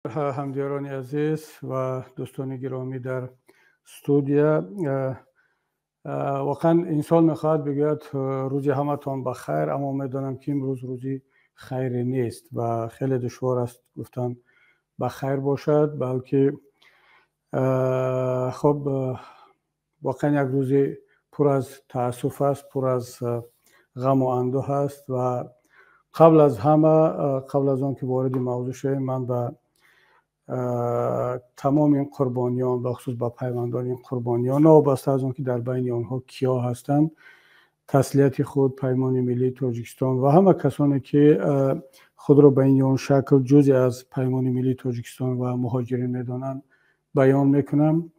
همدیاران عزیز و دوستان گرامی در استودیو، واقعا انسان میخواد بگوید روزی همتون بخیر، اما میدانم که امروز روزی خیری نیست و خیلی دشوار است گفتن بخیر باشد، بلکه خب واقعا یک روزی پر از تاسف است، پر از غم و اندوه است. و قبل از همه، قبل از آن که وارد موضوع شویم، من به تمام این قربانیان، بخصوص با پیوندان این قربانیان، وابسته از آن که در بین آنها کیا هستند، تسلیت خود، پیمان ملی تاجیکستان و همه کسانی که خود را به این شکل جزئی از پیمان ملی تاجیکستان و مهاجرین میدانند بیان میکنم.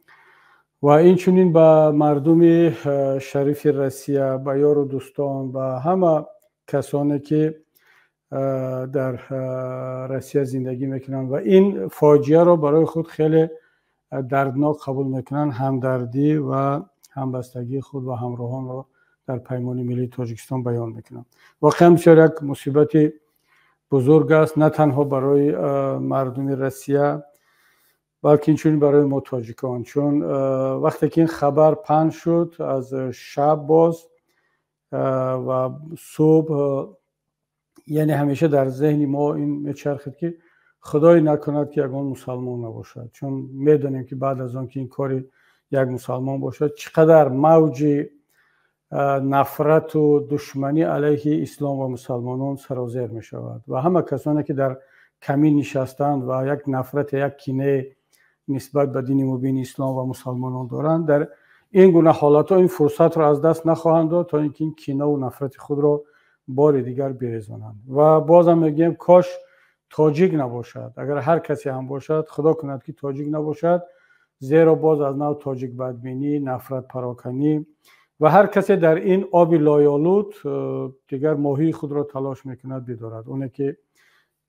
و این چنین به مردم شریف روسیه، به یار و دوستان و همه کسانی که در روسیه زندگی میکنن و این فاجعه را برای خود خیلی دردناک قبول میکنن، همدردی و همبستگی خود و همراهان را در پیمان ملی تاجیکستان بیان میکنن. واقعا بسیار یک مصیبت بزرگ است، نه تنها برای مردم روسیه بلکه اینچنین برای ما تاجیکان، چون وقتی که این خبر پخش شد از شب باز و صبح، یعنی همیشه در ذهن ما این میچرخید که خدای نکند که یگان مسلمان نباشد، چون میدونیم که بعد از آن که این کاری یک مسلمان باشد چقدر موج نفرت و دشمنی علیه اسلام و مسلمانان سرازیر می شود و همه کسانی که در کمین نشستند و یک نفرت، یک کینه نسبت به دین مبین اسلام و مسلمانان دارند، در این گونه حالات ها این فرصت را از دست نخواهند داد تا اینکه این کینه و نفرت خود را بار دیگر بریزانند. و بازم میگیم کاش تاجیک نباشد، اگر هر کسی هم باشد خدا کند که تاجیک نباشد، زیرا باز از نوع تاجیک بدبینی، نفرت پراکنی و هر کسی در این آب لایالود دیگر ماهی خود را تلاش میکند بدارد. اونه که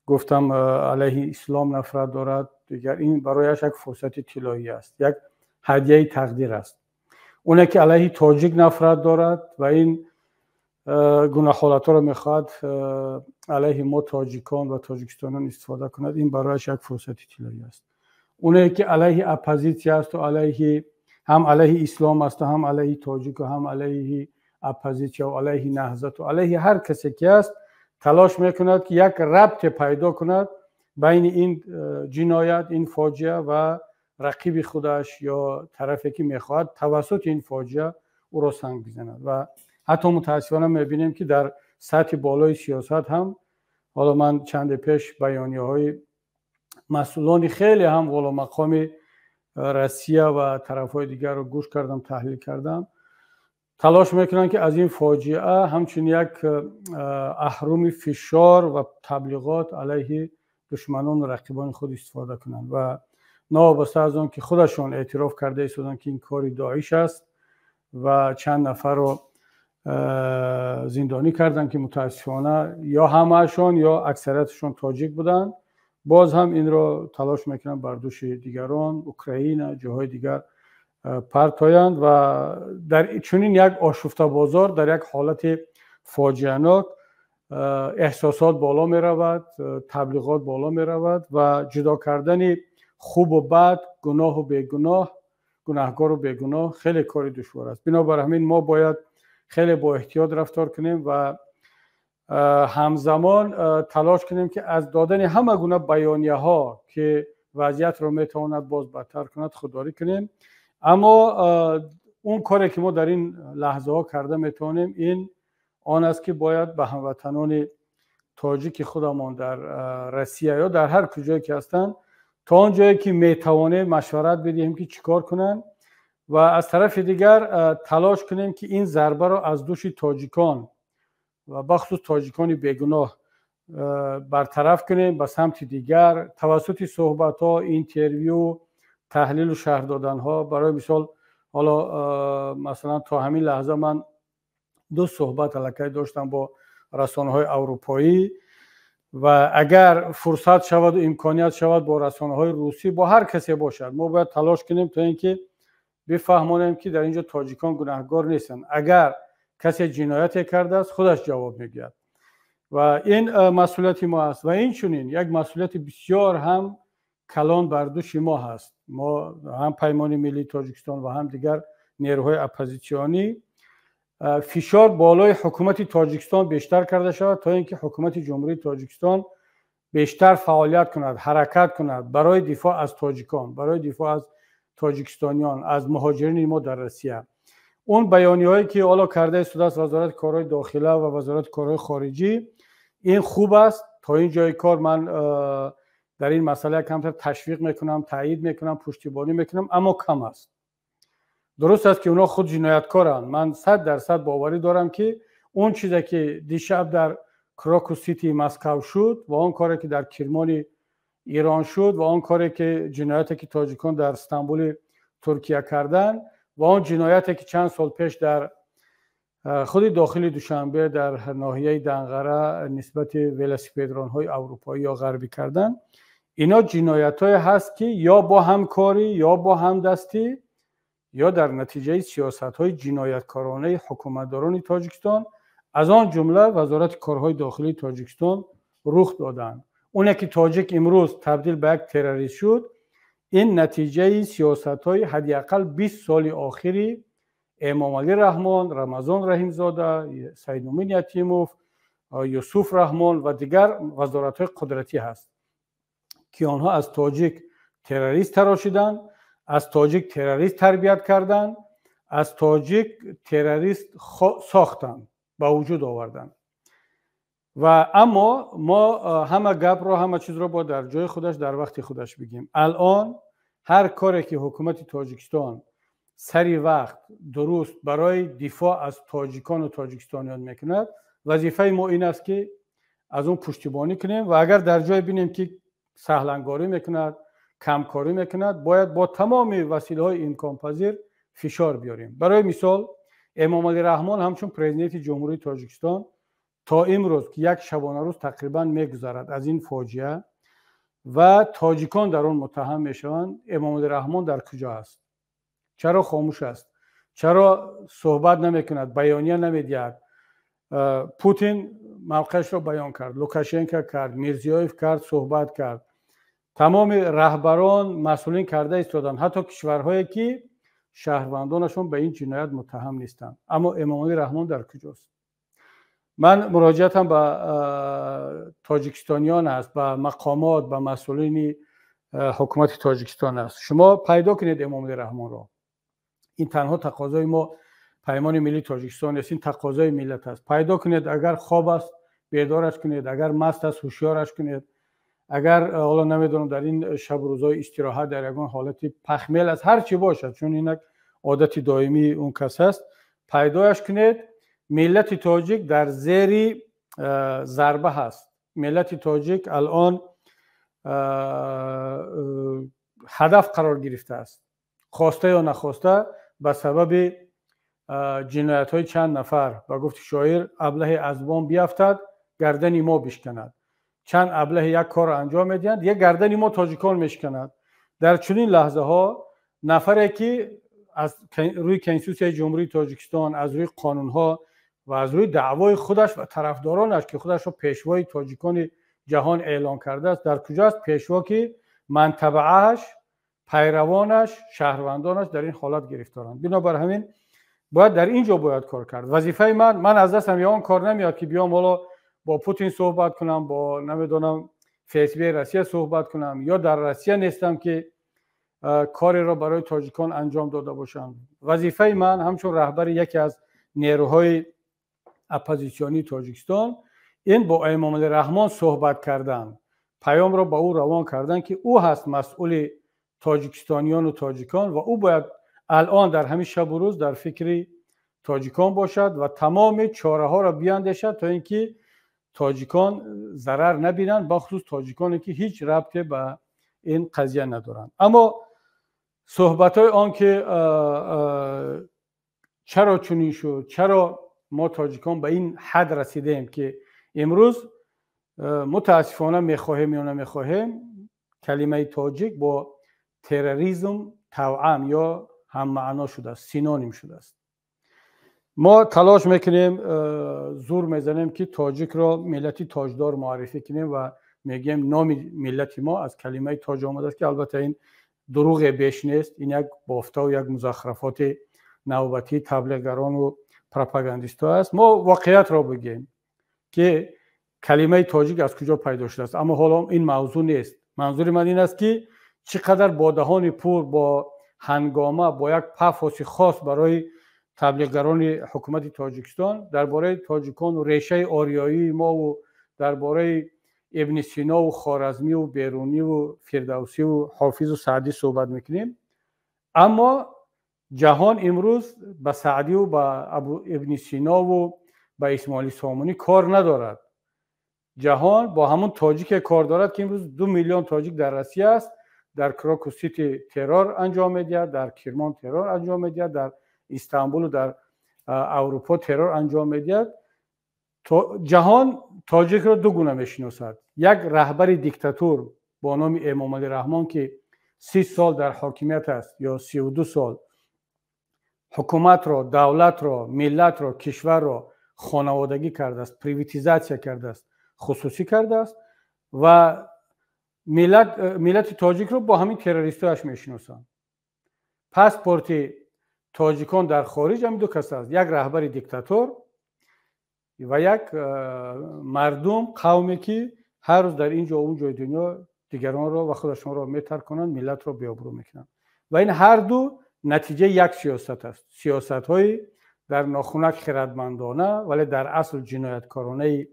گفتم علیه اسلام نفرت دارد، دیگر این برایش یک فرصت طلایی است، یک هدیه تقدیر است. اونه که علیه تاجیک نفرت دارد و این گونه حالات را میخواد علیه ما تاجیکان و تاجیکستانیان استفاده کند، این برایش یک فرصت طلایی است. اونه که علیه اپوزیسیا است و علیه هم علیه اسلام است و هم علیه تاجیک و هم علیه اپوزیسیا و علیه نهضت و علیه هر کسی که است، تلاش میکند که یک ربط پیدا کند بین این جنایت، این فاجعه و رقیب خودش یا طرفی که میخواد توسط این فاجعه او را سنگ بزند. و حتی متاسفانه میبینیم که در سطح بالای سیاست هم، حالا من چند پیش بیانیه های مسئولان خیلی هم والا مقام روسیه و طرف های دیگر رو گوش کردم، تحلیل کردم، تلاش میکنن که از این فاجعه همچنین یک اهرم فشار و تبلیغات علیه دشمنان و رقیبان خود استفاده کنند و نوابسته از آن که خودشون اعتراف کرده ایستادن که این کاری داعش است و چند نفر رو زندانی کردن که متاسفانه یا همهشون یا اکثریتشون تاجیک بودن، باز هم این را تلاش میکنن بر دوش دیگران، اوکراین، جاهای دیگر پرتایند و در چنین یک آشفته بازار، در یک حالت فاجعه‌ناک، احساسات بالا می رود، تبلیغات بالا می رود و جدا کردن خوب و بد، گناه و بیگناه، گناهکار و بیگناه خیلی کاری دشوار است. بنابر همین ما باید خیلی با احتیاط رفتار کنیم و همزمان تلاش کنیم که از دادن همه گونه بیانیه ها که وضعیت رو میتواند باز بدتر کند خودداری کنیم. اما اون کاری که ما در این لحظه ها کرده میتونیم این آن است که باید به هموطنان تاجیک خودمان در روسیه یا در هر کجایی که هستند تا آن جایی که میتوانیم مشورت بدهیم که چیکار کنن و از طرف دیگر تلاش کنیم که این ضربه را از دوش تاجیکان و بخصوص تاجیکان بیگناه برطرف کنیم به سمت دیگر توسط صحبت ها، اینترویو، تحلیل و شرح دادن ها. برای مثال حالا مثلا تا همین لحظه من 2 صحبت الکی داشتم با رسانه های اروپایی و اگر فرصت شود و امکانیت شود با رسانه های روسی، با هر کسی باشد، ما باید تلاش کنیم تا اینکه بفهمانیم که در اینجا تاجیکان گناهکار نیستن. اگر کسی جنایت کرده است خودش جواب میگیرد و این مسئولیت ما است و این چنین یک مسئولیت بسیار هم کلان بر دوش ما هست. ما هم پیمان ملی تاجیکستان و هم دیگر نیروهای اپوزیسیونی فشار بالای حکومت تاجیکستان بیشتر کرده شود تا اینکه حکومت جمهوری تاجیکستان بیشتر فعالیت کند، حرکت کند برای دفاع از تاجیکان، برای دفاع از تاجیکستانیان، از مهاجرین ما در روسیه. اون بیانیه‌هایی که حالا کرده شده است وزارت کارهای داخله و وزارت کارهای خارجی، این خوب است. تا این جای کار من در این مسئله کمتر تشویق میکنم، تایید میکنم، پشتیبانی میکنم، اما کم است. درست است که اونا خود جنایتکارن. من 100% باوری دارم که اون چیزی که دیشب در کراکو سیتی مسکو شد و اون کاری که در کرمان ایران شد و اون کاری که جنایتی که تاجیکان در استانبول ترکیه کردن و اون جنایتی که چند سال پیش در خود داخل دوشنبه در ناحیه دنقره نسبت ولسیپدران‌های اروپایی یا غربی کردن، اینا جنایت‌های هست که یا با همکاری یا با همدستی یا در نتیجه سیاست‌های جنایتکارانه حکومتداران تاجیکستان از آن جمله وزارت کارهای داخلی تاجیکستان رخ دادند. اون که تاجیک امروز تبدیل به یک تروریست شد، این نتیجه سیاست‌های حداقل 20 سال آخری امام علی رحمان، رمضان رحیمزاده، سید امین یتیموف، یوسف رحمان و دیگر وزارت‌های قدرتی هست که آنها از تاجیک تروریست تراشیدند، از تاجیک تروریست تربیت کردند، از تاجیک تروریست ساختند، با وجود آوردند. و اما ما همه گپ را، همه چیز را با در جای خودش در وقت خودش بگیم. الان هر کاری که حکومت تاجیکستان سری وقت درست برای دفاع از تاجیکان و تاجیکستانیان میکند، وظیفه ما این است که از اون پشتیبانی کنیم و اگر در جای بینیم که سهلنگاری میکند، کمکاری میکند، باید با تمام وسیله‌های امکان پذیر فشار بیاریم. برای مثال امام علی رحمان همچون پرزیدنت جمهوری تاجیکستان تا امروز که یک شبانه روز تقریبا میگذرد از این فاجعه و تاجیکان در آن متهم میشوند، امام علی رحمان در کجا است؟ چرا خاموش است؟ چرا صحبت نمیکند؟ بیانیه نمیدهد؟ پوتین موقعش را بیان کرد، لوکاشنکو کرد، میرزیویف کرد، صحبت کرد، تمام رهبران مسئولین کرده ایستادند، حتی کشورهایی که شهروندانشون به این جنایت متهم نیستند. اما امام علی رحمان در کجاست؟ من مراجعتم به تاجیکستانیان است، به مقامات، به مسئولین حکومت تاجیکستان است. شما پیدا کنید امام علی رحمان را. این تنها تقاضای ما پیمان ملی تاجیکستان است، این تقاضای ملت است. پیدا کنید، اگر خواب است بیدارش کنید، اگر مست است هوشیارش کنید، اگر حالا نمیدونم در این شب روزهای استراحت در یگان حالت پخمیل از هر چی باشد، چون این عادت دائمی اون کس است، پیدایش کنید. ملت تاجیک در زیر ضربه هست. ملت تاجیک الان هدف قرار گرفته است، خواسته یا نخواسته، به سبب جنایت های چند نفر. و گفت شاعر ابله از بام بیفتد گردن ما بشکند. چند ابله یک کار انجام میدهند، یک گردن ما تاجیکان میشکند. در چنین لحظه ها نفری که از روی کنستیتوسیون جمهوری تاجیکستان، از روی قانون ها و از روی دعوای خودش و طرفدارانش که خودش را پیشوای تاجیکان جهان اعلام کرده است، در کجاست؟ پیشوا که منطبعهش، پیروانش، شهروندانش در این حالت گرفتارند. بنابر همین باید در اینجا باید کار کرد. وظیفه من از دستم یا اون کار نمیاد که بیام حالا با پوتین صحبت کنم، با نمیدونم فیسبوک روسیه صحبت کنم، یا در روسیه نیستم که کاری را برای تاجیکان انجام داده باشم. وظیفه من همچون رهبر یکی از نیروهای اپوزیسیونی تاجیکستان این با امام علی رحمان صحبت کردن، پیام را با او روان کردن که او هست مسئول تاجیکستانیان و تاجیکان و او باید الان در همین شب و روز در فکر تاجیکان باشد و تمام چاره ها را بیاندیشد تا اینکه تاجیکان ضرر نبینند، بخصوص تاجیکانی که هیچ ربطی به این قضیه ندارند. اما صحبت های آن که چرا چنین شد، چرا ما تاجیکان به این حد رسیدیم که امروز متاسفانه میخواهیم یا نمیخواهیم کلمه تاجیک با تروریسم توأم یا هم معنا شده است، سینونیم شده است. ما تلاش میکنیم، زور میزنیم که تاجیک را ملتی تاجدار معرفی کنیم و میگیم نام ملت ما از کلمه تاج آمده است که البته این دروغ بیش نیست، این یک بافتا و یک مزخرفات نوبتی تبلیغگران و پروپاگاندیستا است. ما واقعیت را بگیم که کلمه تاجیک از کجا پیدا شده است، اما حالا این موضوع نیست. منظور من این است که چقدر با دهان پر، با هنگامه، با یک پافوس خاص برای تبلیغگران حکومت تاجیکستان درباره تاجیکان و ریشه آریایی ما و درباره ابن سینا و خوارزمی و بیرونی و فردوسی و حافظ و سعدی صحبت میکنیم، اما جهان امروز به سعدی و به ابن سینا و به اسماعیل سامونی کار ندارد. جهان با همون تاجیک کار دارد که امروز 2 میلیون تاجیک در روسیه است، در کراکو سیتی ترور انجام میدهد، در کرمان ترور انجام میدهد، در استانبول و در اروپا ترور انجام میدهد. جهان تاجیک را دو گونه میشناسد. یک رهبر دیکتاتور با نام امام علی رحمان که 30 سال در حاکمیت است یا 32 سال حکومت را، دولت را، ملت را، کشور را خانوادگی کرده است، پریواتیزاسیا کرده است، خصوصی کرده است و ملت تاجیک رو با همین تروریستاش میشناسند. پاسپورت تاجیکان در خارج هم دو کس است، یک رهبر دیکتاتور و یک مردم، قومی که هر روز در اینجا و اون جای دنیا دیگران را و خودشان را میتر کنند، ملت را بی‌آبرو میکنند و این هر دو نتیجه یک سیاست است. سیاست های در ناخنک خردمندانه ولی در اصل جنایتکارانه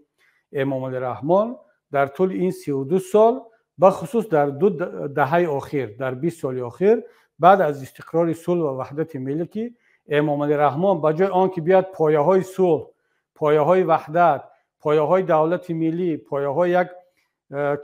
امام علی رحمان در طول این 32 سال، بخصوص در 2 دهه اخیر، در 20 سال اخیر بعد از استقرار صلح و وحدت ملی که امام علی رحمان به جای آنکه بیاد پایه‌های صلح، پایه‌های وحدت، پایه‌های دولت ملی، پایه‌های یک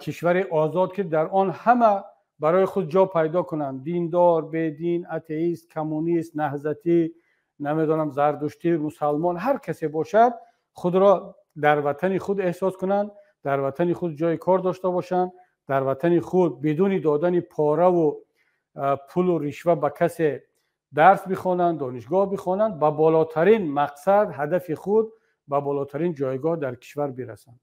کشور آزاد که در آن همه برای خود جا پیدا کنند، دیندار، بدین، اتئیست، کمونیست، نهضتی، نمیدونم زردشتی، مسلمان، هر کسی باشد خود را در وطن خود احساس کنند، در وطن خود جای کار داشته باشند، در وطن خود بدون دادن پاره و پول و رشوه به کسی درس بخوانند، دانشگاه بخوانند، با بالاترین مقصد، هدف خود با بالاترین جایگاه در کشور برسند.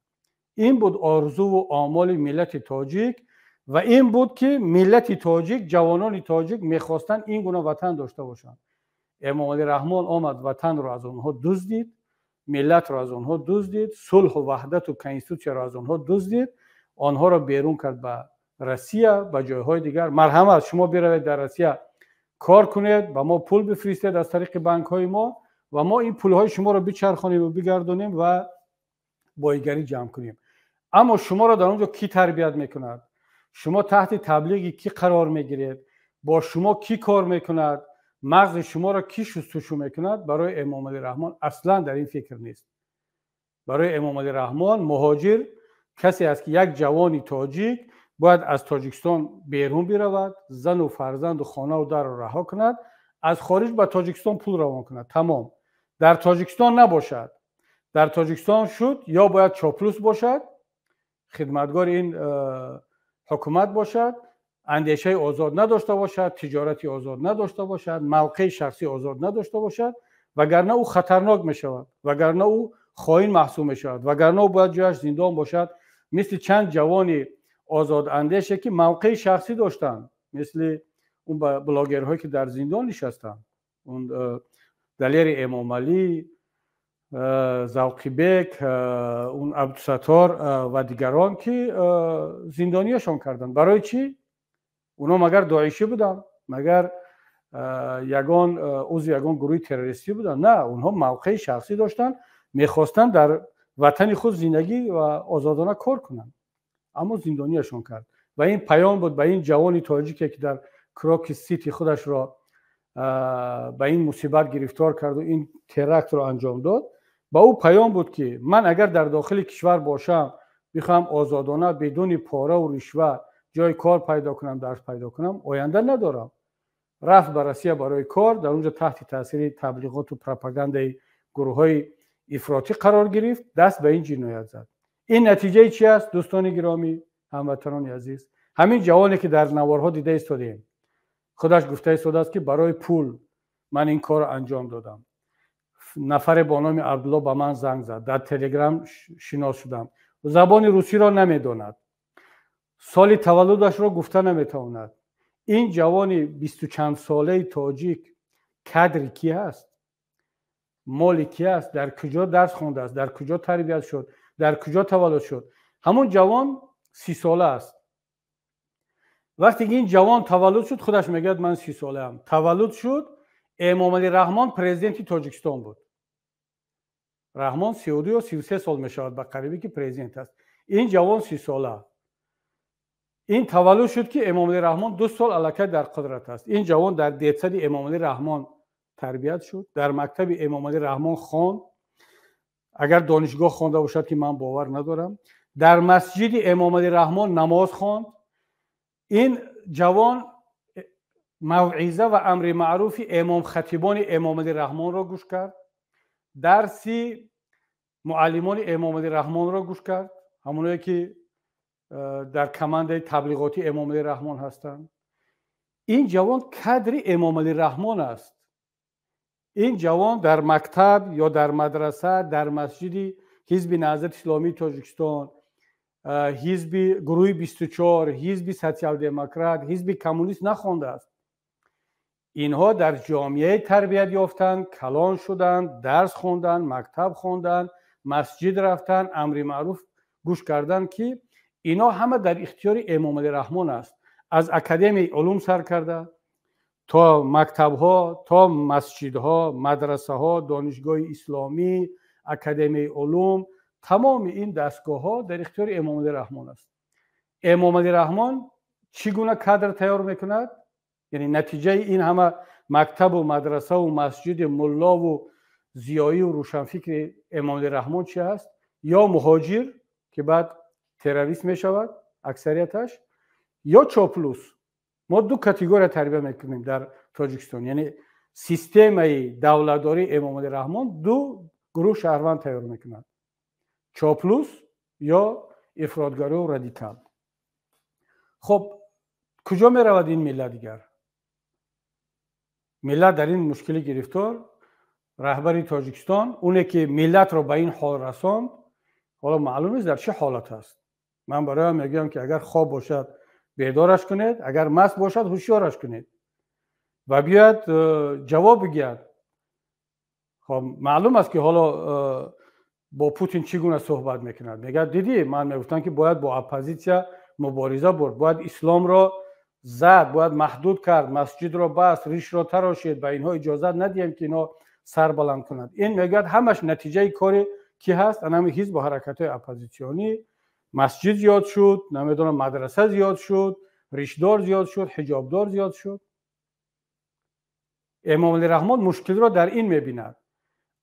این بود آرزو و آمال ملت تاجیک و این بود که ملت تاجیک، جوانان تاجیک میخواستند این گونه وطن داشته باشند. امام علی رحمان آمد وطن را از آنها دزدید، ملت را از آنها دزدید، صلح و وحدت و کنستیتوسیا را از آنها دزدید، آنها را بیرون کرد به روسیه، به جایهای دیگر. مرحمت، شما بروید در روسیه کار کنید، با ما پول بفرستید از طریق بانک های ما و ما این پول های شما را بچرخانیم و بگردونیم و بایگری جمع کنیم. اما شما را در اونجا کی تربیت میکند؟ شما تحت تبلیغ کی قرار میگیرید؟ با شما کی کار میکند؟ مغز شما را کی شستشو میکند؟ برای امام علی رحمان اصلا در این فکر نیست. برای امام علی رحمان مهاجر کسی است که یک جوانی تاجیک باید از تاجیکستان بیرون برود، زن و فرزند و خانه و در را رها کند، از خارج به تاجیکستان پول روان کند. تمام. در تاجیکستان نباشد. در تاجیکستان شد یا باید چاپلوس باشد، خدمتگار این حکومت باشد، اندیشه آزاد نداشته باشد، تجارتی آزاد نداشته باشد، موقع شخصی آزاد نداشته باشد، وگرنه او خطرناک می شود، وگرنه او خائن محسوب می شود، وگرنه او باید جایش زندان باشد. مثل چند جوانی آزاد اندیشه که موقع شخصی داشتند، مثل اون بلاگرهایی که در زندان نشستند، اون دلیر امام علی، ذوقی بیک، اون عبدالستار و دیگران که زندانیشان کردند. برای چی؟ اونا مگر داعشی بودن؟ مگر عضو یگان گروه تروریستی بودن؟ نه، اونها موقع شخصی داشتن، میخواستن در وطن خود زندگی و آزادانه کار کنند، اما زندانیشان کرد. و این پیام بود به این جوانی تاجیکی که در کراک سیتی خودش را به این مصیبت گرفتار کرد و این ترکت را انجام داد. با او پیام بود که من اگر در داخل کشور باشم، بخوام آزادانه بدون پاره و رشوه جای کار پیدا کنم، درس پیدا کنم، آینده ندارم. رفت به روسیه برای کار، در اونجا تحت تاثیر تبلیغات و پروپاگاندای گروه‌های افراطی قرار گرفت، دست به این جنایت زد. این نتیجه چی است دوستان گرامی، هموطنان عزیز؟ همین جوانی که در نوارها دیده ایستادیم، خودش گفته ایستاده است که برای پول من این کار انجام دادم. نفر با نام عبدالله به من زنگ زد، در تلگرام شناس شدم، زبان روسی را نمیداند، سال تولدش را گفته نمیتواند. این جوان 20 و چند ساله تاجیک کادر کی است؟ مال کی است؟ در کجا درس خونده است؟ در کجا تربیت شد؟ در کجا تولد شد؟ همون جوان 30 ساله است. وقتی که این جوان تولد شد خودش میگه من 30 ساله ام. تولد شد، امام علی رحمان پرزیدنت تاجیکستان بود. رحمان 32 یا 33 سال میشود به قریبی که پرزیدنت است. این جوان 30 ساله. این تولد شد که امام علی رحمان 2 سال الکی در قدرت است. این جوان در دیدسد امام علی رحمان تربیت شد، در مکتب امام علی رحمان خواند. اگر دانشگاه خوانده باشد که من باور ندارم. در مسجد امام علی رحمان نماز خواند. این جوان موعظه و امر معروف امام خطیبان امام علی رحمان را گوش کرد. درسی معلمان امام علی رحمان را گوش کرد، همونایی که در کمانده تبلیغاتی امام علی رحمان هستند. این جوان کادر امام علی رحمان است. این جوان در مکتب یا در مدرسه، در مسجد حزب نهضت اسلامی تاجیکستان، حزب گروه 24، حزب سوسیال دموکرات، حزب کمونیست نخوانده است. اینها در جامعه تربیت یافتند، کلان شدند، درس خواندند، مکتب خواندند، مسجد رفتند، امر معروف گوش کردند که اینا همه در اختیار امام علی رحمان است. از اکادمی علوم سر کرده تا مکتب ها، تا مسجد ها، مدرسه ها، دانشگاه اسلامی، اکادمی علوم، تمام این دستگاه ها در اختیار امام علی رحمان است. امام علی رحمان چگونه کادر تیار میکند؟ یعنی نتیجه این همه مکتب و مدرسه و مسجد ملا و ضیایی و روشنفکر امام علی رحمان چی است؟ یا مهاجر که بعد تروریست می شود اکثریتش، یا چاپلوس. ما دو کاتگوری تربیت میکنیم در تاجیکستان. یعنی سیستم دولتداری امام علی رحمان دو گروه شهروند تیار میکند: چاپلوس یا افراطگرا و رادیکال. خب کجا می رود این ملت دیگر؟ ملت در این مشکلی گرفتار. رهبری تاجیکستان اونه که ملت را به این حال رساند، حالا معلوم نیست در چه حالت است. من برای هم میگم که اگر خواب باشد بیدارش کنید، اگر مست باشد هوشیارش کنید و بیاد جواب بگید. خب معلوم است که حالا با پوتین چگونه صحبت میکند. میگه دیدی من میگفتم که باید با اپوزیسیا مبارزه برد، باید اسلام را زد، باید محدود کرد، مسجد را بست، ریش را تراشید، به اینها اجازه ندیم که اینا سر بلند کنند. این میگه همش نتیجه کاری کی هست؟ همین حزب و حرکت اپوزیسیونی. مسجد زیاد شد، نمیدونم مدرسه زیاد شد، ریشدار زیاد شد، حجابدار زیاد شد. امام علی رحمان مشکل را در این میبیند،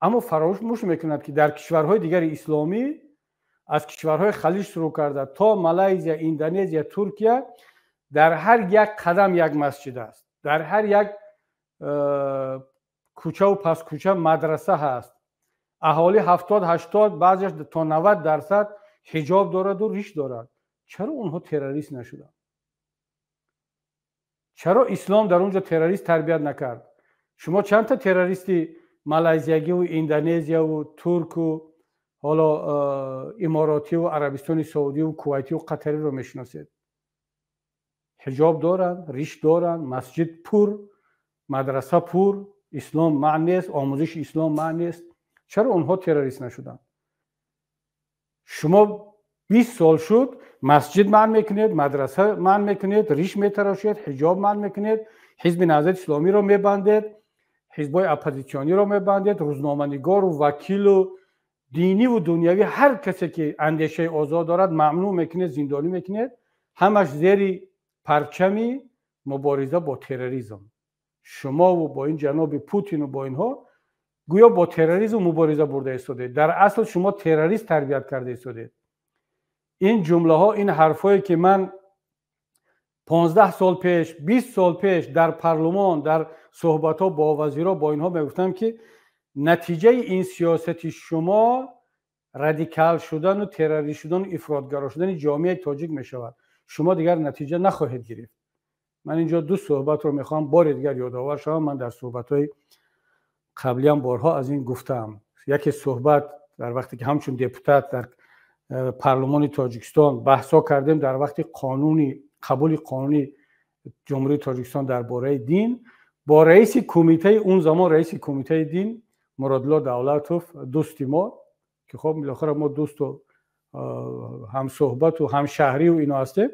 اما فراموش میکند که در کشورهای دیگر اسلامی، از کشورهای خلیج شروع کرده تا مالزی، اندونزی، ترکیه، در هر یک قدم یک مسجد است، در هر یک کوچه و پس کوچه مدرسه هست. اهالی 70-80 بعضیش تا 90% حجاب دارد و ریش دارد. چرا اونها تروریست نشدند؟ چرا اسلام در اونجا تروریست تربیت نکرد؟ شما چند تا تروریستی مالزیایی و اندونزیا و ترک و حالا اماراتی و عربستان سعودی و کویتی و قطری رو میشناسید؟ حجاب دارن، ریش دارن، مسجد پر، مدرسه پر، اسلام معنی است، آموزش اسلام معنی است. چرا اونها تروریست نشدن؟ شما 20 سال شد مسجد منع میکنید، مدرسه منع میکنید، ریش میتراشید، حجاب منع میکنید، حزب نهضت اسلامی رو میبندید، حزبای اپوزیسیونی رو میبندید، روزنامه‌نگار و وکیل و دینی و دنیوی هر کسی که اندیشه آزاد دارد ممنوع میکنید، زندانی میکنید. همش زیر پرچمی مبارزه با تروریسم. شما و با این جناب پوتین و با اینها گویا با تروریسم مبارزه برده ایستادید. در اصل شما تروریست تربیت کرده ایستادید. این جمله ها، این حرفایی که من 15 سال پیش، 20 سال پیش در پارلمان، در صحبت ها با وزیرا با اینها میگفتم که نتیجه این سیاست شما رادیکال شدن و تروریست شدن و افراطگرا شدن جامعه تاجیک میشود. شما دیگر نتیجه نخواهید گرفت. من اینجا دو صحبت رو میخوام بار دیگر یادآور شوم. من در صحبت‌های قبلی هم بارها از این گفتم. یکی صحبت در وقتی که همچون دپوتات در پارلمان تاجیکستان بحثا کردیم در وقت قبول قانونی جمهوری تاجیکستان درباره دین با رئیس کمیته اون زمان رئیس کمیته دین مرادالله دولتوف دوستی ما که خب بالاخره ما دوست و هم صحبت و هم شهری و اینا هستیم،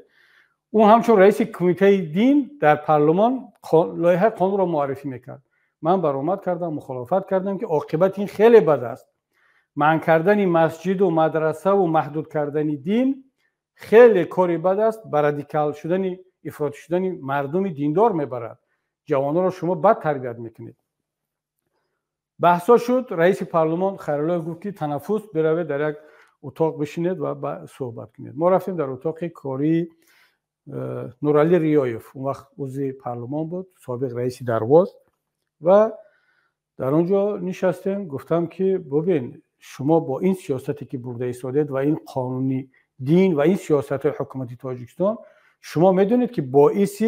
اون همچون رئیس کمیته دین در پارلمان لایحه قانون را معرفی میکرد. من برآمد کردم، مخالفت کردم که عاقبت این خیلی بد است. منع کردن مسجد و مدرسه و محدود کردن دین خیلی کاری بد است، بر رادیکال شدن افراطی شدن مردم دیندار میبرد. جوانان را شما بد تربیت میکنید. بحثا شد. رئیس پارلمان خیرالله گفت که تنفس بروید در یک اتاق بشینید و صحبت کنید. ما رفتیم در اتاق کاری نورعلی ریایف، اون وقت عضو پارلمان بود، سابق رئیس درواز، و در اونجا نشستیم. گفتم که ببین شما با این سیاستی که برده ایستادید و این قانونی دین و این سیاست حکومتی تاجیکستان، شما میدونید که باعث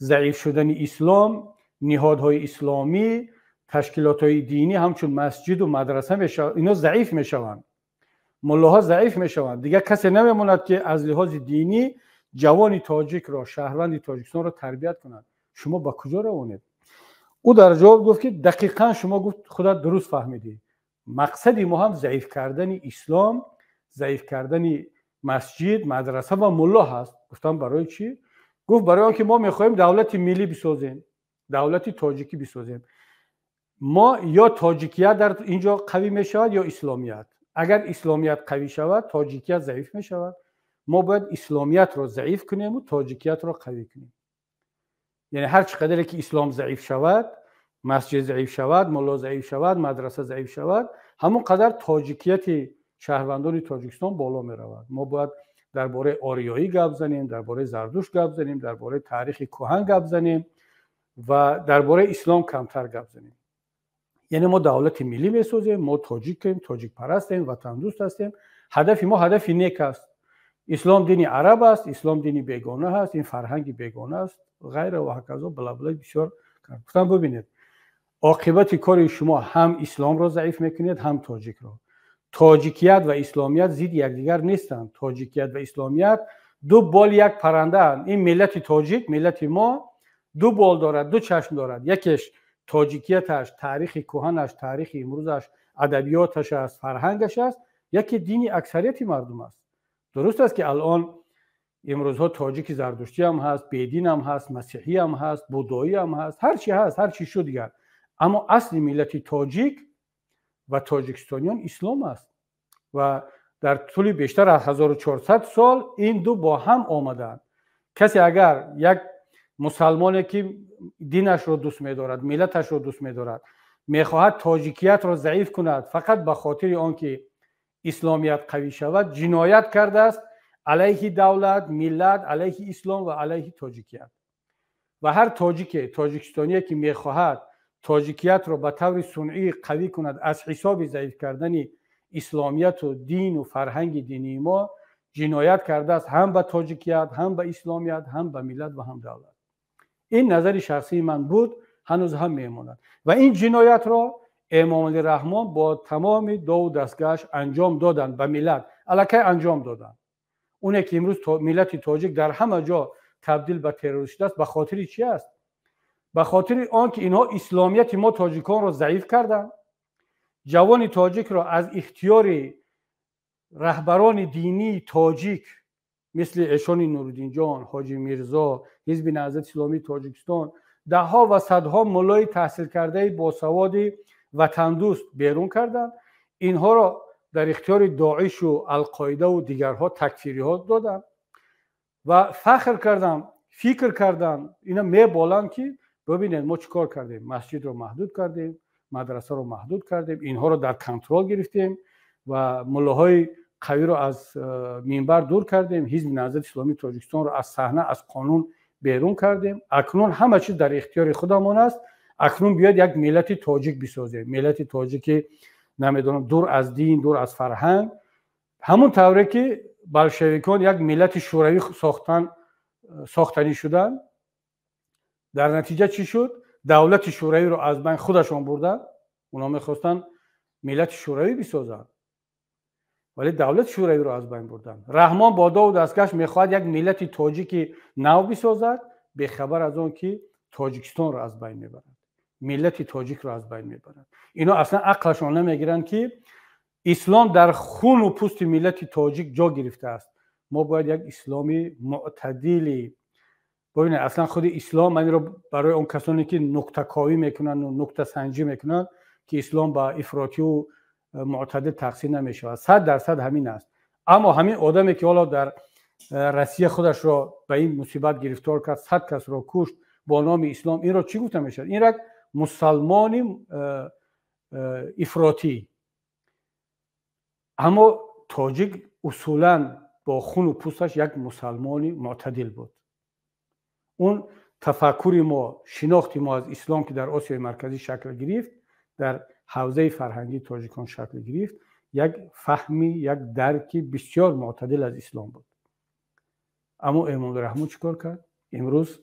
ضعیف شدن اسلام، نهادهای اسلامی، تشکیلات‌های دینی همچون مسجد و مدرسه میشه، اینا ضعیف میشوند، ملاها ضعیف میشوند. دیگه کسی نمیموند که از لحاظ دینی جوان تاجیک را، شهروند تاجیکستان را تربیت کنند. شما با کجا روانید؟ او در جواب گفت که دقیقاً شما گفت خودت درست فهمیدی. مقصد ما هم ضعیف کردن اسلام، ضعیف کردن مسجد، مدرسه و ملا هست. گفتم برای چی؟ گفت برای آنکه ما میخوایم دولت ملی بسازیم، دولت تاجیکی بسازیم. ما یا تاجیکیت در اینجا قوی میشود یا اسلامیت. اگر اسلامیت قوی شود تاجیکیت ضعیف میشود. ما باید اسلامیت را ضعیف کنیم و تاجیکیت را قوی کنیم. یعنی هر چقدر که اسلام ضعیف شود، مسجد ضعیف شود، ملا ضعیف شود، مدرسه ضعیف شود، همون قدر تاجیکیت شهروندان تاجیکستان بالا می رود. ما باید درباره آریایی گپ زنیم، درباره زردوشت گپ زنیم، درباره تاریخ کهن گپ زنیم و درباره اسلام کمتر گپ زنیم. یعنی ما دولت ملی میسازیم، ما تاجیکیم، تاجیک پرستیم، وطن دوست هستیم. هدف ما هدف نیک است. اسلام دینی عرب است، اسلام دینی بیگانه است، این فرهنگ بیگانه است، غیر و هکذا بلا بلا بسیار کرد. گفتم ببینید عاقبت کار شما هم اسلام را ضعیف میکنید، هم تاجیک را. تاجیکیت و اسلامیت ضد یکدیگر نیستند. تاجیکیت و اسلامیت دو بال یک پرنده اند. این ملت تاجیک، ملت ما، دو بال دارد، دو چشم دارد. یکیش تاجیکیتش، تاریخ کهنش، تاریخ امروزش، ادبیاتش است، فرهنگش است. یکی دینی اکثریت مردم است. درست است که الان امروزها تاجیک زردشتی هم هست، بیدین هم هست، مسیحی هم هست، بودایی هم هست، هر چی هست، هر چی شد دیگر. اما اصل ملت تاجیک و تاجیکستانیان اسلام است و در طول بیشتر از 1400 سال این دو با هم آمدند. کسی اگر یک مسلمانی که دینش رو دوست می‌دارد، ملتش رو دوست می‌دارد، می‌خواهد تاجیکیت را ضعیف کند فقط به خاطر آنکه اسلامیت قوی شود، جنایت کرده است علیه دولت، ملت، علیه اسلام و علیه تاجیکیت. و هر تاجیکستانی که می‌خواهد تاجیکیت را به طور صنعی قوی کند از حساب ضعیف کردن اسلامیت و دین و فرهنگ دینی ما، جنایت کرده است هم به تاجیکیت، هم به اسلامیت، هم به ملت و هم دولت. این نظر شخصی من بود، هنوز هم میماند. و این جنایت را امام علی رحمان با تمام دو دستگاهش انجام دادند به ملت. الکی انجام دادند. اونه که امروز ملت تاجیک در همه جا تبدیل به تروریست است، به خاطر چی است؟ به خاطر آنکه اینها اسلامیت ما تاجیکان را ضعیف کردند. جوان تاجیک را از اختیار رهبران دینی تاجیک مثل ایشان نورالدین جان، حاجی میرزا، حزب نهضت اسلامی تاجیکستان، ده ها و صدها مولای تحصیل کرده باسواد وطن دوست بیرون کردند. اینها را در اختیار داعش و القاعده و دیگرها تکفیری ها دادند و فخر کردند، فکر کردند اینا میبالند که ببینید ما چیکار کردیم. مسجد رو محدود کردیم، مدرسه رو محدود کردیم، اینها رو در کنترل گرفتیم و ملاهای قوی رو از منبر دور کردیم، حزب نهضت اسلامی تاجیکستان رو از صحنه، از قانون بیرون کردیم. اکنون همه چیز در اختیار خودمون است. اکنون بیاد یک ملت تاجیک بسازیم، ملت تاجیک نمیدونم دور از دین، دور از فرهنگ، همون طوری که بلشویکان یک ملت شوروی ساختنی شدن. در نتیجه چی شد؟ دولت شوروی رو از بین خودشون بردن. اونا میخواستن ملت شوروی بسازن ولی دولت شوروی رو از بین بردن. رحمان با دو دستکش میخواد یک ملت تاجیکی نو بسازد، به خبر از اون که تاجیکستان رو از بین میبرد، ملت تاجیک رو از بین میبرد. اینا اصلا عقلشون نمیگیرن که اسلام در خون و پوست ملت تاجیک جا گرفته است. ما باید یک اسلامی معتدلی ببینید. اصلا خود اسلام من رو برای اون کسانی که نکته کاوی میکنن و نکته سنجی میکنن که اسلام با افراطی و معتدل تقسیم نمیشه، 100% همین است. اما همین آدمی که حالا در روسیه خودش را به این مصیبت گرفتار کرد، 100 کس را کشت با نام اسلام، این را چی گفته میشه؟ این را مسلمان افراطی. اما تاجیک اصولا با خون و پوستش یک مسلمانی معتدل بود. اون تفکر ما، شناخت ما از اسلام که در آسیای مرکزی شکل گرفت، در حوزه فرهنگی تاجیکان شکل گرفت، یک فهمی، یک درکی بسیار معتدل از اسلام بود. اما امام رحمان چیکار کرد؟ امروز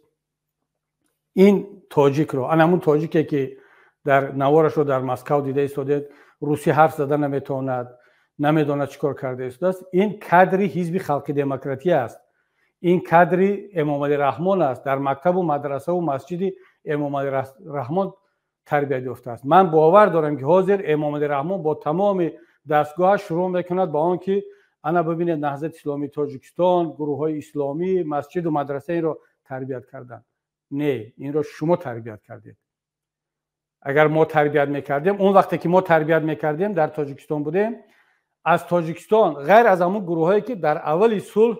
این تاجیک رو، همون تاجیکی که در نوارش رو در مسکو دیده ایستاده، روسی حرف زدن نمیتواند، نمیداند چیکار کرده است، این کادری حزب خلق دموکراتی است. این کادری امام علی رحمان است. در مکتب و مدرسه و مسجد امام علی رحمان تربیت یافته است. من باور دارم که حاضر امام علی رحمان با تمام دستگاه شروع میکند با آن که انا ببینید نهضت اسلامی تاجیکستان، گروه های اسلامی، مسجد و مدرسه این را تربیت کردن. نه، این را شما تربیت کردید. اگر ما تربیت میکردیم، اون وقتی که ما تربیت میکردیم در تاجیکستان بودیم، از تاجیکستان غیر از همون گروه هایی که در اول صلح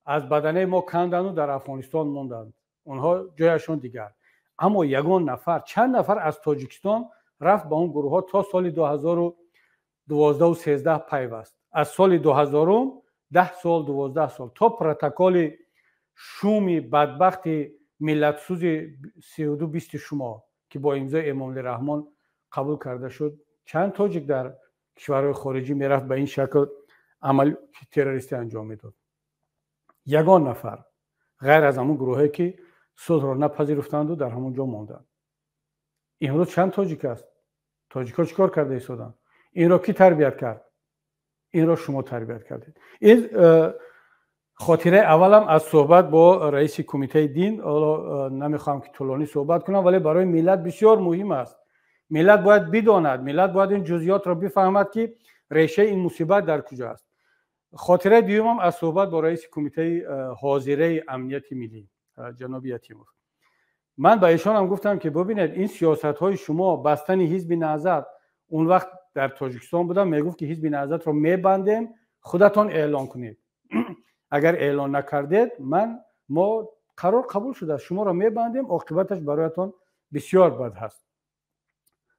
از بدنه ما کندن و در افغانستان موندند، اونها جایشون دیگر. اما یگان نفر، چند نفر از تاجیکستان رفت با اون گروه ها تا سال 2012 و 13 پیوست. از سال 2000 10 سال 12 سال تا پروتکل شومی بدبخت ملت سوز 32-20 شما که با امضای امام علی رحمان قبول کرده شد، چند تاجیک در کشورهای خارجی میرفت به این شکل عمل تروریستی انجام میداد. یگان نفر غیر از همون گروهی که صلح را نپذیرفتند و در همون جا ماندند. امروز چند تاجیک است؟ تاجیک‌ها چیکار کرده ایستادن؟ این را کی تربیت کرد؟ این را شما تربیت کردید. این خاطره اولم از صحبت با رئیس کمیته دین. حالا نمیخوام که طولانی صحبت کنم، ولی برای ملت بسیار مهم است. ملت باید بداند، ملت باید این جزئیات را بفهمد که ریشه این مصیبت در کجا است. خاطره دیومم از صحبت با رئیس کمیته حاضره امنیت ملی جناب یتیموف. من به ایشان هم گفتم که ببینید این سیاست های شما، بستن حزب نهضت، اون وقت در تاجیکستان بودم میگفت که حزب نهضت رو میبندیم، خودتون اعلان کنید. اگر اعلان نکردید ما قرار قبول شده شما رو میبندیم، عاقبتش برایتون بسیار بد هست.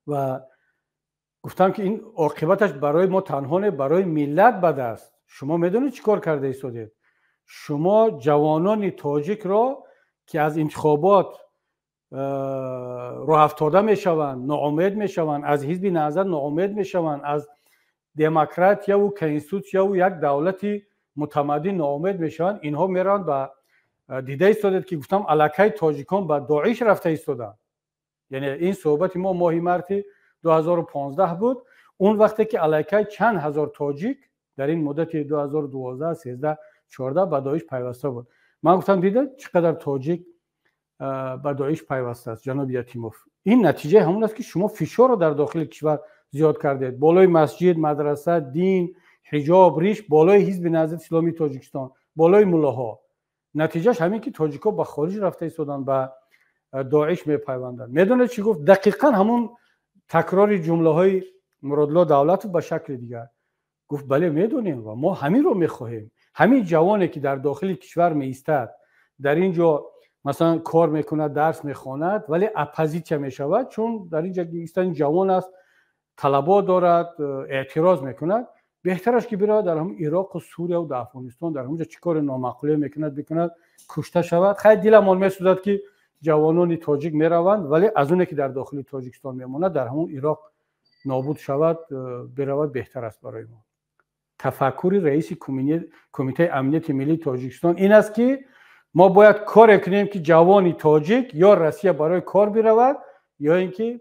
و گفتم که این عاقبتش برای ما تنها نه، برای ملت بد است. شما میدونید چیکار کرده ایستادید؟ شما جوانان تاجیک را که از انتخابات راه افتاده میشوند، ناامید میشوند، از حزب نهضت ناامید میشوند، از دموکراتیا و کنستیتوسیا و یک دولتی متمدن ناامید میشوند. اینها میرن به دیده ایستادید که گفتم الکای تاجیکان به داعش رفته ایستادن. یعنی این صحبت ما ماه مارس 2015 بود، اون وقتی که الکای چند هزار تاجیک در این مدت 2012 13 14 به داعش پیوسته بود. من گفتم دیدید چقدر تاجیک به داعش پیوسته است جناب یتیموف. این نتیجه همون است که شما فشار رو در داخل کشور زیاد کردید، بالای مسجد، مدرسه، دین، حجاب، ریش، بالای حزب نهضت اسلامی تاجیکستان، بالای ملاها. نتیجهش همین که تاجیک‌ها به خارج رفته ایستادن، به داعش میپیوندن. میدونید چی گفت؟ دقیقاً همون تکرار جمله‌های مرادالله دولت به شکل دیگر گفت بله میدونیم و ما همین رو میخواهیم. همین جوانی که در داخل کشور میایستد، در اینجا مثلا کار میکنه، درس میخواند، ولی اپوزیسیون میشود چون در اینجا ایستادن جوان است، طلبات دارد، اعتراض میکند، بهترش که بره در هم عراق و سوریه و افغانستان در اونجا چیکار نامعقوله میکند کشته شود. خیلی دلم میسوزد که جوانان تاجیک میروند، ولی از اونه که در داخل تاجیکستان میماند در همون عراق نابود شود برود بهتر است برای ما. تفکر رئیس کمیته امنیت ملی تاجیکستان این است که ما باید کار کنیم که جوانی تاجیک یا روسیه برای کار برود یا اینکه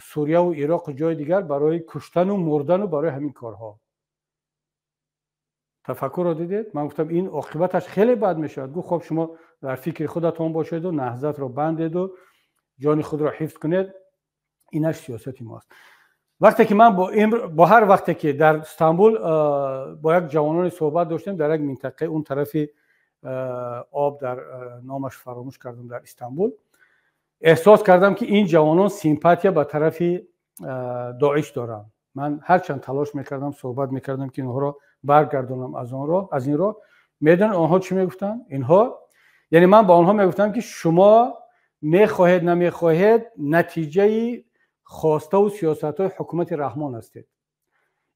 سوریه و عراق و جای دیگر برای کشتن و مردن و برای همین کارها. تفکر رو دیدید؟ من گفتم این عاقبتش خیلی بد میشه. گفت خب شما در فکر خودتون باشید و نهضت رو بندید و جان خود رو حفظ کنید، اینش سیاست ماست. وقتی که من با هر وقتی که در استانبول با یک جوانان صحبت داشتیم در یک منطقه اون طرف آب، در نامش فراموش کردم، در استانبول، احساس کردم که این جوانان سیمپاتیا به طرف داعش دارن. من هرچند تلاش میکردم، صحبت میکردم که اینها رو برگردونم از این رو میدونن آنها چی میگفتن؟ اینها، یعنی من با آنها میگفتم که شما میخواهید نمیخواهید نتیجه خواسته و سیاست های حکومت رحمان هستید.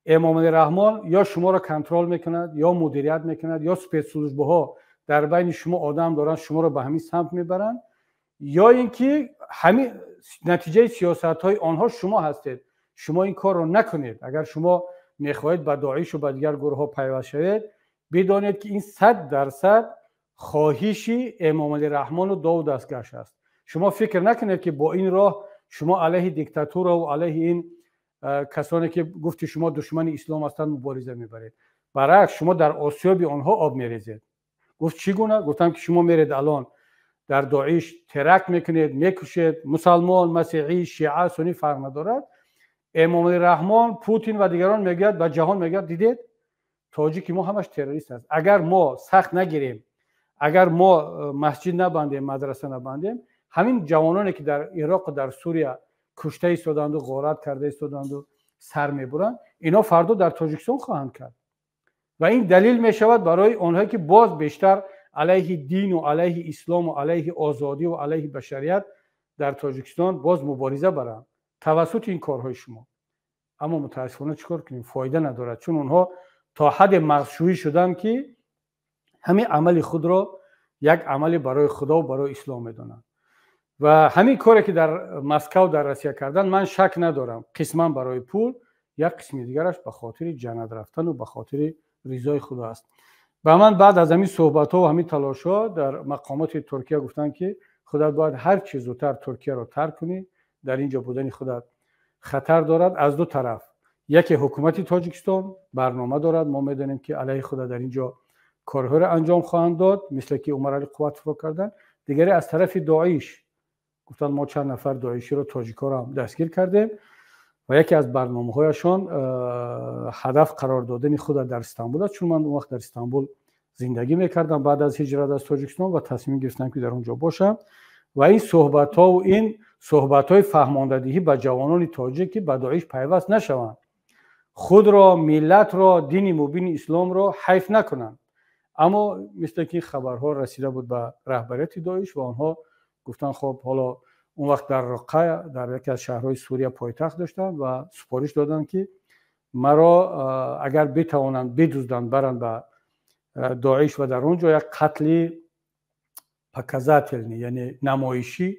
امام رحمان یا شما را کنترل میکند یا مدیریت میکند یا سپیدسلژبه ها در بین شما آدم دارن شما را به همین سمت میبرن، یا اینکه همین نتیجه سیاست های آنها شما هستید. شما این کار رو نکنید. اگر شما میخواهید به داعش و به دیگر گروه ها پیوست شوید، بدانید که این 100% خواهشی امام علی رحمان و داود دستگاش است. شما فکر نکنید که با این راه شما علیه دیکتاتور و علیه این کسانی که گفتی شما دشمن اسلام هستند مبارزه میبرید. برعکس شما در آسیاب آنها آب میریزید. گفت چگونه؟ گفتم که شما میرید الان در داعش ترک میکنید، میکشید، مسلمان، مسیحی، شیعه، سنی فرق ندارد. امام رحمان، پوتین و دیگران میگوید به جهان میگوید دیدید تاجیک ما همش تروریست است. اگر ما سخت نگیریم، اگر ما مسجد نبندیم، مدرسه نبندیم، همین جوانانی که در عراق و در سوریه کشته ایستادند و غارت کرده ایستادند و سر میبرند، اینا فردا در تاجیکستان خواهند کرد. و این دلیل میشود برای آنهایی که باز بیشتر علیه دین و علیه اسلام و علیه آزادی و علیه بشریت در تاجیکستان باز مبارزه برند توسط این کارهای شما. اما متاسفانه چیکار کنیم؟ فایده ندارد، چون اونها تا حد مغزشویی شدن که همین عمل خود را یک عملی برای خدا و برای اسلام میدونن. و همین کاری که در مسکو در روسیه کردن، من شک ندارم قسما برای پول، یک قسم دیگرش به خاطر جنت رفتن و به خاطر رضای خدا است. و من بعد از همین صحبت ها و همین تلاش ها در مقامات ترکیه گفتن که خودت باید هر چه زودتر ترکیه را ترک کنی، در اینجا بودن خودت خطر دارد. از دو طرف، یکی حکومت تاجیکستان برنامه دارد، ما میدونیم که علیه خود در اینجا کارها را انجام خواهند داد، مثل که عمر علی قوت رو کردن. دیگری از طرف داعش گفتن ما چند نفر داعشی رو تاجیکا رو هم دستگیر کردیم و یکی از برنامه‌هایشان هدف قرار دادن خود در استانبول است. چون من اون وقت در استانبول زندگی میکردم بعد از هجرت از تاجیکستان و تصمیم گرفتم که در اونجا باشم و این صحبت‌ها و این صحبت‌های فهماندهی به جوانان تاجیک که به داعش پیوست نشوند، خود را، ملت را، دین مبین اسلام را حیف نکنند. اما مثل که خبرها رسیده بود به رهبریت داعش و آنها گفتن خب حالا اون وقت در رقه در یکی از شهرهای سوریه پایتخت داشتن و سپارش دادن که مرا اگر بتوانند بدزدند برند به داعش و در اونجا یک قتل پکزاتلنی یعنی نمایشی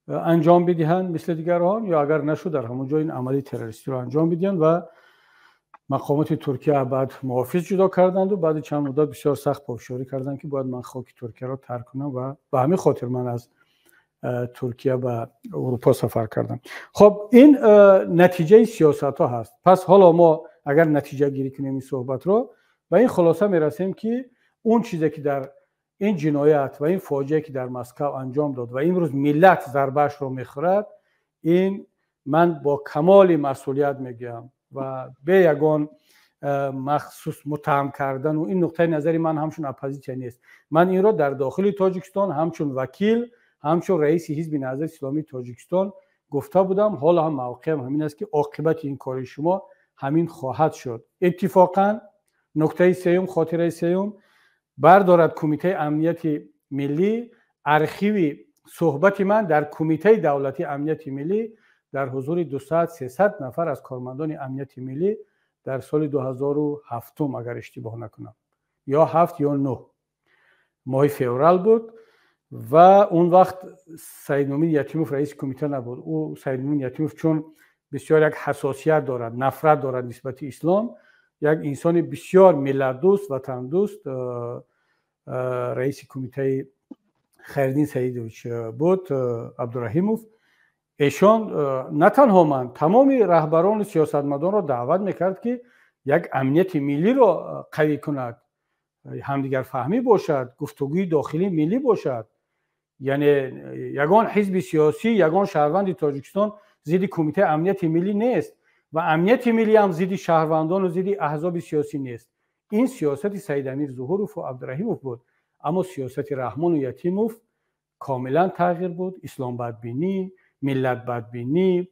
انجام بدهند مثل دیگران، یا اگر نشد در همونجا این عملی تروریستی رو انجام بدهند. و مقامات ترکیه بعد محافظ جدا کردند و بعد چند مدت بسیار سخت پافشاری کردند که باید من خاک ترکیه را ترک کنم و به همین خاطر من از ترکیه به اروپا سفر کردم. خب این نتیجه سیاست ها هست. پس حالا ما اگر نتیجه گیری کنیم این صحبت رو، به این خلاصه میرسیم که اون چیزی که در این جنایت و این فاجعه که در مسکو انجام داد و امروز ملت ضربه‌اش رو میخورد، این من با کمال مسئولیت میگم و به یگان مخصوص متهم کردن و این نقطه نظری من همچون اپوزیسیون نیست. من این را در داخل تاجیکستان همچون وکیل، همچون رئیس حزب نهضت اسلامی تاجیکستان گفته بودم. حالا هم موقعم همین است که عاقبت این کار شما همین خواهد شد. اتفاقا نکته سوم، خاطره سوم، بردارد کمیته امنیت ملی ارشیو صحبت من در کمیته دولتی امنیت ملی در حضور 200-300 نفر از کارمندان امنیت ملی در سال 2007 اگر اشتباه نکنم، یا 7 یا 9 ماه فوریه بود. و اون وقت سید مومن یتیموف رئیس کمیته نبود. او سید مومن یتیموف چون بسیار یک حساسیت دارد، نفرت دارد نسبت اسلام، یک انسان بسیار ملت دوست، وطن دوست، رئیس کمیته خیردین سیدویچ بود، عبدالرحیموف. ایشان نه تنها من، تمام رهبران سیاستمدار را دعوت میکرد که یک امنیت ملی رو قوی کند، همدیگر فهمی باشد، گفتگوی داخلی ملی باشد. یعنی یگان حزب سیاسی، یگان شهروند تاجیکستان ضد کمیته امنیت ملی نیست و امنیت ملی هم ضد شهروندان و ضد احزاب سیاسی نیست. این سیاست سید امیر ظهوروف و عبدالرحیموف بود، اما سیاست رحمان و یتیموف کاملا تغییر بود. اسلام بدبینی، ملت بدبینی،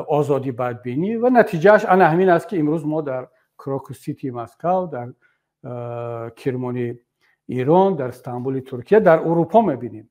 آزادی بدبینی و نتیجهش انا همین است که امروز ما در کراکوس سیتی مسکو، در کرمانی ایران، در استانبول ترکیه، در اروپا میبینیم.